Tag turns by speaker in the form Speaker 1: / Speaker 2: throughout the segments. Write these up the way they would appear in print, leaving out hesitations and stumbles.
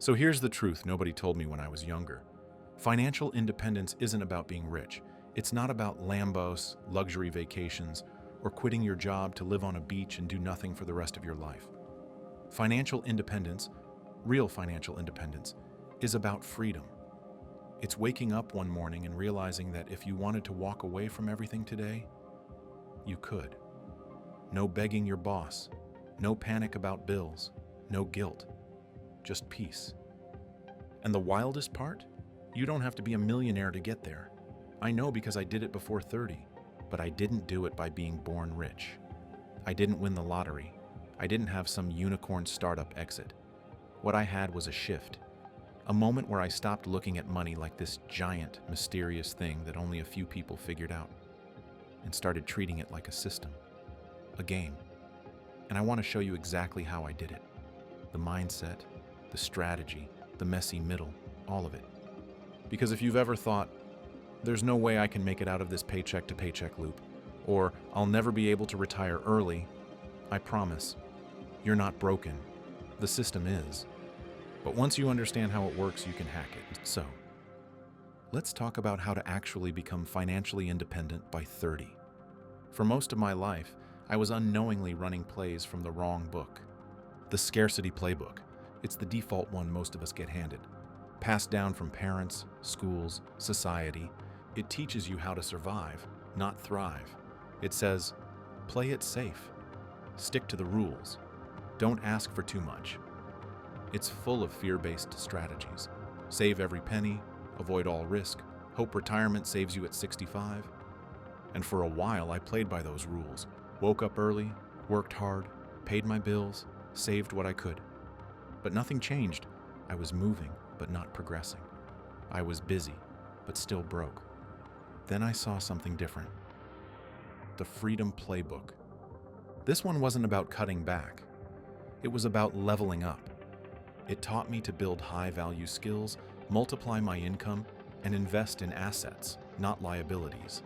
Speaker 1: So here's the truth nobody told me when I was younger. Financial independence isn't about being rich. It's not about Lambos, luxury vacations, or quitting your job to live on a beach and do nothing for the rest of your life. Financial independence, real financial independence, is about freedom. It's waking up one morning and realizing that if you wanted to walk away from everything today, you could. No begging your boss, no panic about bills, no guilt, just peace. And the wildest part? You don't have to be a millionaire to get there. I know because I did it before 30, but I didn't do it by being born rich. I didn't win the lottery. I didn't have some unicorn startup exit. What I had was a shift, a moment where I stopped looking at money like this giant, mysterious thing that only a few people figured out, and started treating it like a system, a game. And I want to show you exactly how I did it. The mindset, the strategy, the messy middle, all of it. Because if you've ever thought, there's no way I can make it out of this paycheck-to-paycheck loop, or I'll never be able to retire early, I promise, you're not broken. The system is. But once you understand how it works, you can hack it. So, let's talk about how to actually become financially independent by 30. For most of my life, I was unknowingly running plays from the wrong book. The scarcity playbook. It's the default one most of us get handed. Passed down from parents, schools, society. It teaches you how to survive, not thrive. It says, play it safe. Stick to the rules. Don't ask for too much. It's full of fear-based strategies. Save every penny, avoid all risk, hope retirement saves you at 65. And for a while, I played by those rules. Woke up early, worked hard, paid my bills, saved what I could. But nothing changed. I was moving, but not progressing. I was busy, but still broke. Then I saw something different. The Freedom Playbook. This one wasn't about cutting back. It was about leveling up. It taught me to build high-value skills, multiply my income, and invest in assets, not liabilities.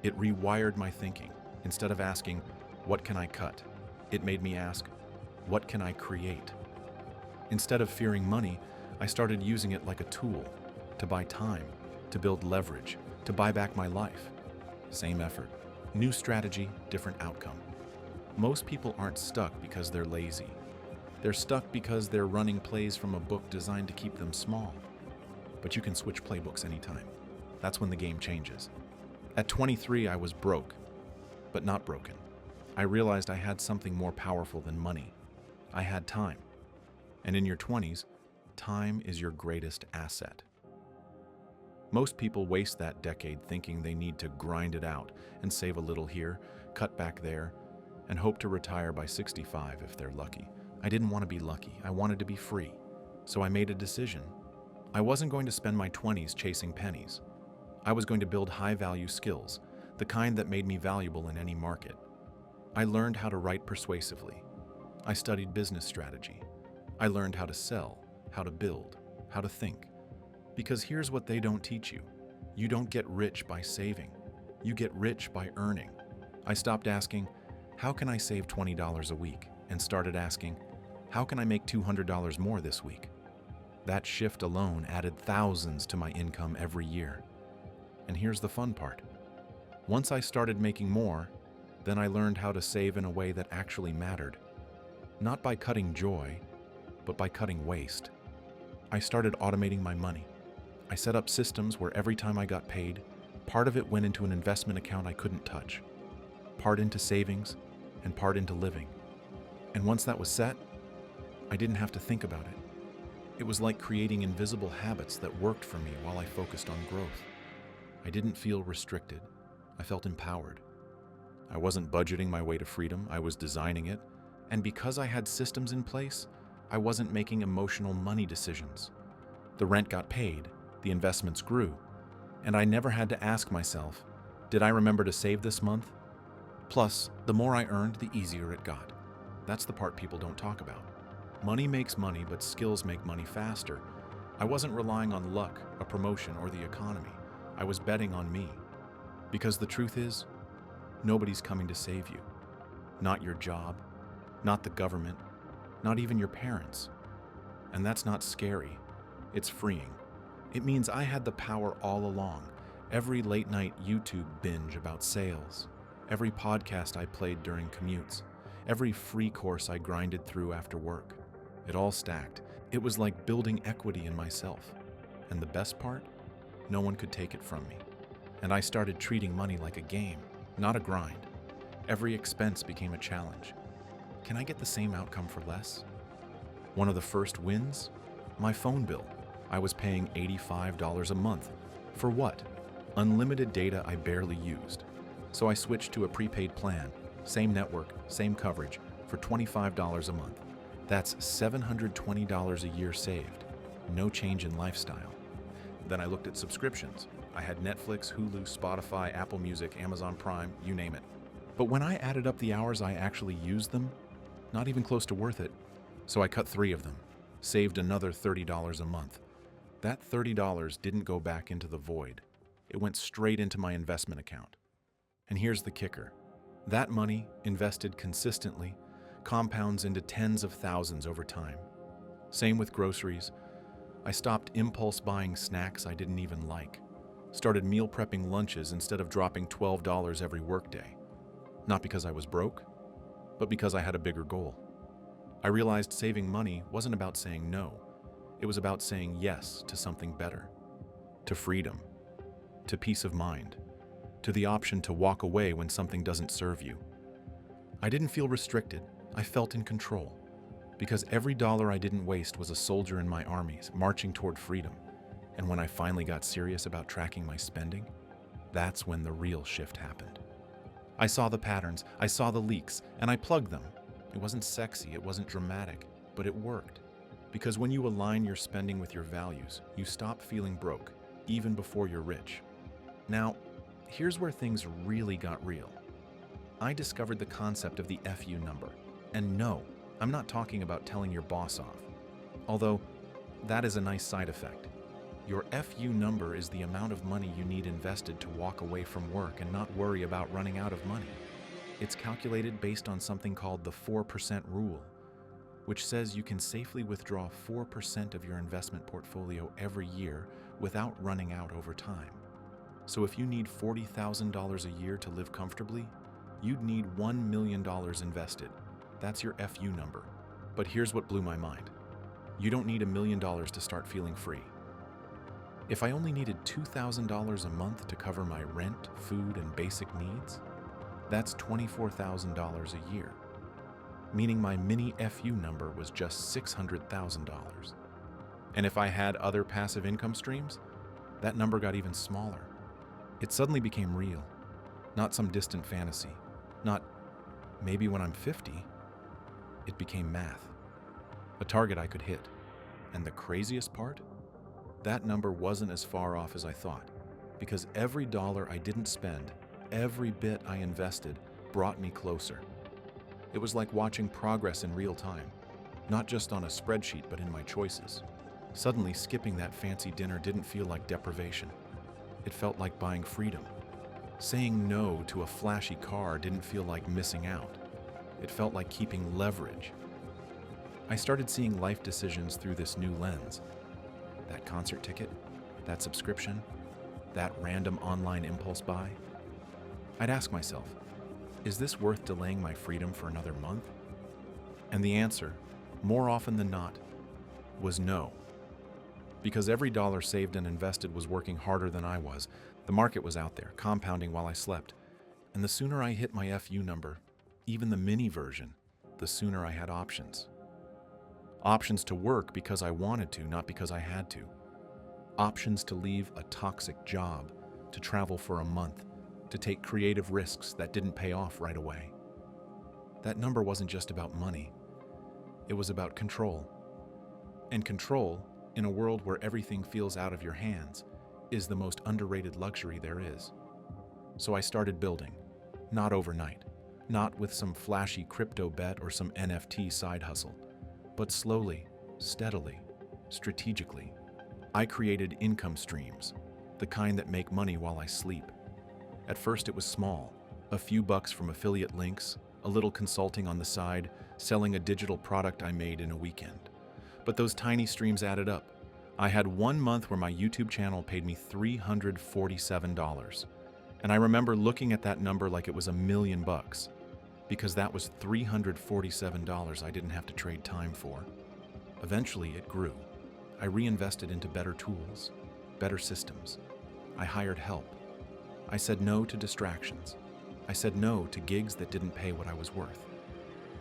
Speaker 1: It rewired my thinking. Instead of asking, what can I cut? It made me ask, what can I create? Instead of fearing money, I started using it like a tool to buy time, to build leverage, to buy back my life. Same effort. New strategy, different outcome. Most people aren't stuck because they're lazy. They're stuck because they're running plays from a book designed to keep them small. But you can switch playbooks anytime. That's when the game changes. At 23, I was broke, but not broken. I realized I had something more powerful than money. I had time. And in your 20s, time is your greatest asset. Most people waste that decade thinking they need to grind it out and save a little here, cut back there, and hope to retire by 65 if they're lucky. I didn't want to be lucky. I wanted to be free. So I made a decision. I wasn't going to spend my 20s chasing pennies. I was going to build high-value skills, the kind that made me valuable in any market. I learned how to write persuasively. I studied business strategy. I learned how to sell, how to build, how to think. Because here's what they don't teach you. You don't get rich by saving. You get rich by earning. I stopped asking, how can I save $20 a week? And started asking, how can I make $200 more this week? That shift alone added thousands to my income every year. And here's the fun part. Once I started making more, then I learned how to save in a way that actually mattered. Not by cutting joy, but by cutting waste. I started automating my money. I set up systems where every time I got paid, part of it went into an investment account I couldn't touch, part into savings, and part into living. And once that was set, I didn't have to think about it. It was like creating invisible habits that worked for me while I focused on growth. I didn't feel restricted. I felt empowered. I wasn't budgeting my way to freedom, I was designing it. And because I had systems in place, I wasn't making emotional money decisions. The rent got paid, the investments grew, and I never had to ask myself, did I remember to save this month? Plus, the more I earned, the easier it got. That's the part people don't talk about. Money makes money, but skills make money faster. I wasn't relying on luck, a promotion, or the economy. I was betting on me. Because the truth is, nobody's coming to save you. Not your job, not the government, not even your parents. And that's not scary. It's freeing. It means I had the power all along. Every late-night YouTube binge about sales, every podcast I played during commutes, every free course I grinded through after work. It all stacked. It was like building equity in myself. And the best part? No one could take it from me. And I started treating money like a game, not a grind. Every expense became a challenge. Can I get the same outcome for less? One of the first wins? My phone bill. I was paying $85 a month. For what? Unlimited data I barely used. So I switched to a prepaid plan, same network, same coverage, for $25 a month. That's $720 a year saved. No change in lifestyle. Then I looked at subscriptions. I had Netflix, Hulu, Spotify, Apple Music, Amazon Prime, you name it. But when I added up the hours I actually used them, not even close to worth it. So I cut 3 of them, saved another $30 a month. That $30 didn't go back into the void. It went straight into my investment account. And here's the kicker. That money, invested consistently, compounds into tens of thousands over time. Same with groceries. I stopped impulse buying snacks I didn't even like. Started meal prepping lunches instead of dropping $12 every workday. Not because I was broke, but because I had a bigger goal. I realized saving money wasn't about saying no. It was about saying yes to something better, to freedom, to peace of mind, to the option to walk away when something doesn't serve you. I didn't feel restricted. I felt in control, because every dollar I didn't waste was a soldier in my armies marching toward freedom. And when I finally got serious about tracking my spending, that's when the real shift happened. I saw the patterns, I saw the leaks, and I plugged them. It wasn't sexy, it wasn't dramatic, but it worked. Because when you align your spending with your values, you stop feeling broke, even before you're rich. Now, here's where things really got real. I discovered the concept of the FU number. And no, I'm not talking about telling your boss off. Although, that is a nice side effect. Your FU number is the amount of money you need invested to walk away from work and not worry about running out of money. It's calculated based on something called the 4% rule, which says you can safely withdraw 4% of your investment portfolio every year without running out over time. So if you need $40,000 a year to live comfortably, you'd need $1 million invested. That's your FU number. But here's what blew my mind. You don't need $1 million to start feeling free. If I only needed $2,000 a month to cover my rent, food, and basic needs, that's $24,000 a year, meaning my mini FU number was just $600,000. And if I had other passive income streams, that number got even smaller. It suddenly became real, not some distant fantasy, not maybe when I'm 50. It became math, a target I could hit. And the craziest part? That number wasn't as far off as I thought, because every dollar I didn't spend, every bit I invested, brought me closer. It was like watching progress in real time, not just on a spreadsheet, but in my choices. Suddenly, skipping that fancy dinner didn't feel like deprivation. It felt like buying freedom. Saying no to a flashy car didn't feel like missing out. It felt like keeping leverage. I started seeing life decisions through this new lens. That concert ticket, that subscription, that random online impulse buy. I'd ask myself, is this worth delaying my freedom for another month? And the answer, more often than not, was no. Because every dollar saved and invested was working harder than I was. The market was out there, compounding while I slept. And the sooner I hit my FU number, even the mini version, the sooner I had options. Options to work because I wanted to, not because I had to. Options to leave a toxic job, to travel for a month, to take creative risks that didn't pay off right away. That number wasn't just about money. It was about control. And control, in a world where everything feels out of your hands, is the most underrated luxury there is. So I started building, not overnight, not with some flashy crypto bet or some NFT side hustle, but slowly, steadily, strategically. I created income streams, the kind that make money while I sleep. At first it was small, a few bucks from affiliate links, a little consulting on the side, selling a digital product I made in a weekend. But those tiny streams added up. I had one month where my YouTube channel paid me $347. And I remember looking at that number like it was $1,000,000, because that was $347 I didn't have to trade time for. Eventually, it grew. I reinvested into better tools, better systems. I hired help. I said no to distractions. I said no to gigs that didn't pay what I was worth.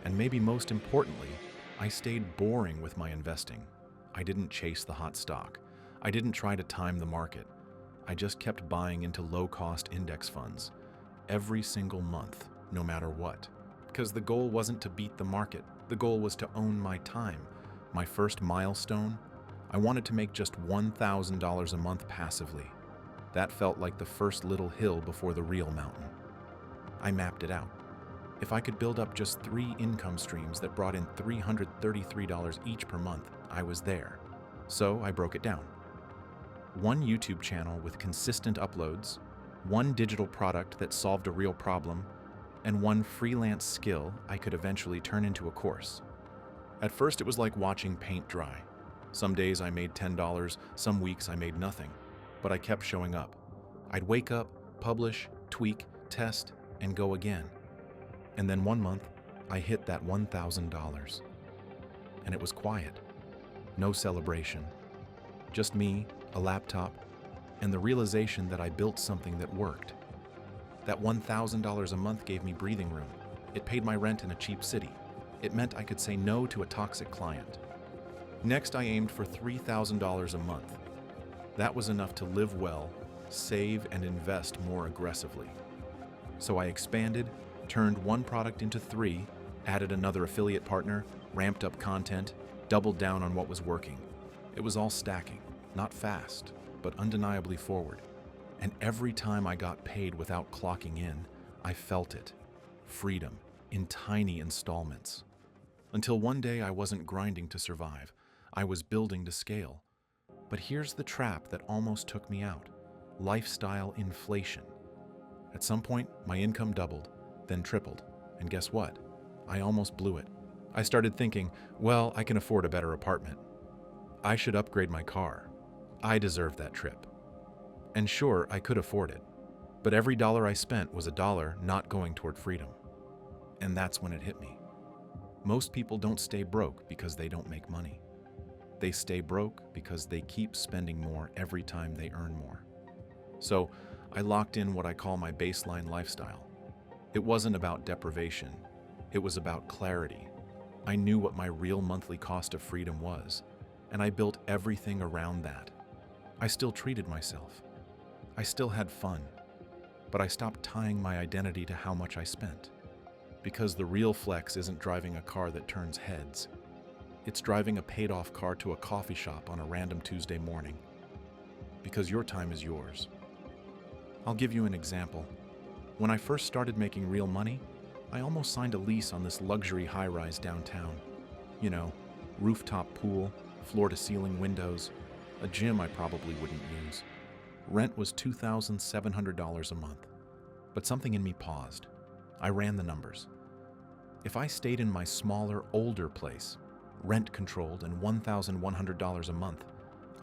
Speaker 1: And maybe most importantly, I stayed boring with my investing. I didn't chase the hot stock. I didn't try to time the market. I just kept buying into low-cost index funds every single month, no matter what. Because the goal wasn't to beat the market. The goal was to own my time. My first milestone, I wanted to make just $1,000 a month passively. That felt like the first little hill before the real mountain. I mapped it out. If I could build up just 3 income streams that brought in $333 each per month, I was there. So I broke it down. 1 YouTube channel with consistent uploads, 1 digital product that solved a real problem, and 1 freelance skill I could eventually turn into a course. At first, it was like watching paint dry. Some days I made $10, some weeks I made nothing, but I kept showing up. I'd wake up, publish, tweak, test, and go again. And then one month, I hit that $1,000. And it was quiet. No celebration. Just me, a laptop, and the realization that I built something that worked. That $1,000 a month gave me breathing room. It paid my rent in a cheap city. It meant I could say no to a toxic client. Next, I aimed for $3,000 a month. That was enough to live well, save, and invest more aggressively. So I expanded, turned 1 product into 3, added another affiliate partner, ramped up content, doubled down on what was working. It was all stacking, not fast, but undeniably forward. And every time I got paid without clocking in, I felt it. Freedom, in tiny installments. Until one day I wasn't grinding to survive. I was building to scale. But here's the trap that almost took me out. Lifestyle inflation. At some point, my income doubled, then tripled. And guess what? I almost blew it. I started thinking, well, I can afford a better apartment. I should upgrade my car. I deserve that trip. And sure, I could afford it. But every dollar I spent was a dollar not going toward freedom. And that's when it hit me. Most people don't stay broke because they don't make money. They stay broke because they keep spending more every time they earn more. So I locked in what I call my baseline lifestyle. It wasn't about deprivation. It was about clarity. I knew what my real monthly cost of freedom was, and I built everything around that. I still treated myself. I still had fun, but I stopped tying my identity to how much I spent. Because the real flex isn't driving a car that turns heads. It's driving a paid-off car to a coffee shop on a random Tuesday morning. Because your time is yours. I'll give you an example. When I first started making real money, I almost signed a lease on this luxury high-rise downtown. You know, rooftop pool, floor-to-ceiling windows, a gym I probably wouldn't use. Rent was $2,700 a month. But something in me paused. I ran the numbers. If I stayed in my smaller, older place, rent-controlled and $1,100 a month,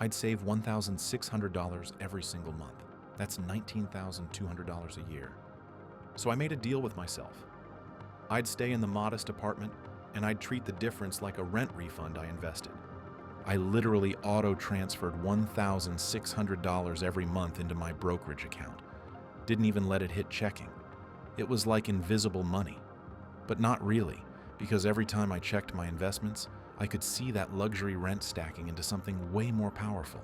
Speaker 1: I'd save $1,600 every single month. That's $19,200 a year. So I made a deal with myself. I'd stay in the modest apartment, and I'd treat the difference like a rent refund I invested. I literally auto-transferred $1,600 every month into my brokerage account. Didn't even let it hit checking. It was like invisible money. But not really, because every time I checked my investments, I could see that luxury rent stacking into something way more powerful.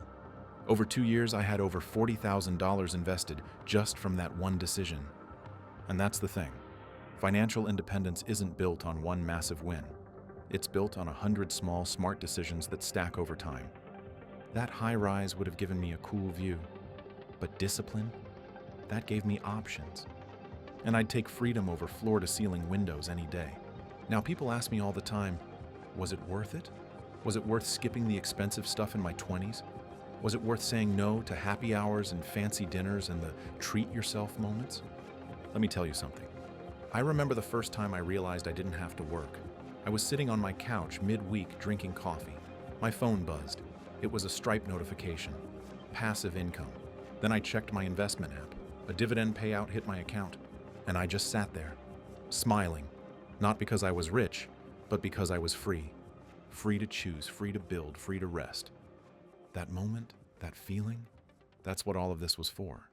Speaker 1: Over 2 years, I had over $40,000 invested just from that one decision. And that's the thing. Financial independence isn't built on one massive win. It's built on 100 small, smart decisions that stack over time. That high rise would have given me a cool view. But discipline? That gave me options. And I'd take freedom over floor-to-ceiling windows any day. Now, people ask me all the time, was it worth it? Was it worth skipping the expensive stuff in my 20s? Was it worth saying no to happy hours and fancy dinners and the treat-yourself moments? Let me tell you something. I remember the first time I realized I didn't have to work. I was sitting on my couch mid-week drinking coffee. My phone buzzed. It was a Stripe notification. Passive income. Then I checked my investment app. A dividend payout hit my account, and I just sat there, smiling, not because I was rich, but because I was free. Free to choose, free to build, free to rest. That moment, that feeling, that's what all of this was for.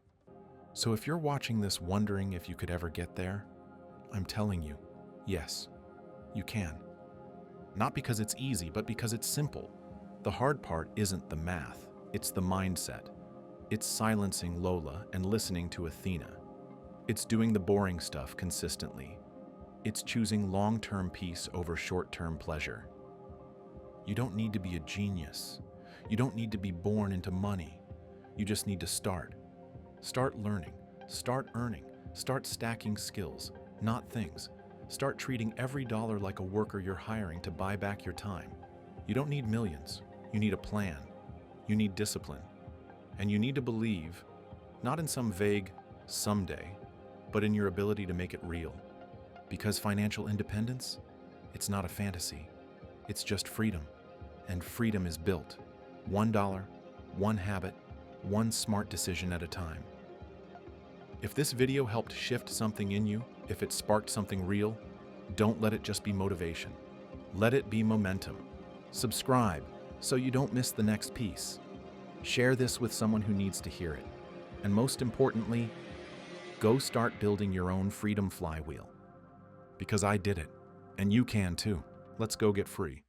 Speaker 1: So if you're watching this wondering if you could ever get there, I'm telling you, yes, you can. Not because it's easy, but because it's simple. The hard part isn't the math, it's the mindset. It's silencing Lola and listening to Athena. It's doing the boring stuff consistently. It's choosing long-term peace over short-term pleasure. You don't need to be a genius. You don't need to be born into money. You just need to start. Start learning, start earning, start stacking skills, not things. Start treating every dollar like a worker you're hiring to buy back your time. You don't need millions. You need a plan. You need discipline. And you need to believe, not in some vague someday, but in your ability to make it real. Because financial independence, it's not a fantasy. It's just freedom. And freedom is built. $1, one habit, one smart decision at a time. If this video helped shift something in you, if it sparked something real, don't let it just be motivation. Let it be momentum. Subscribe so you don't miss the next piece. Share this with someone who needs to hear it. And most importantly, go start building your own freedom flywheel. Because I did it, and you can too. Let's go get free.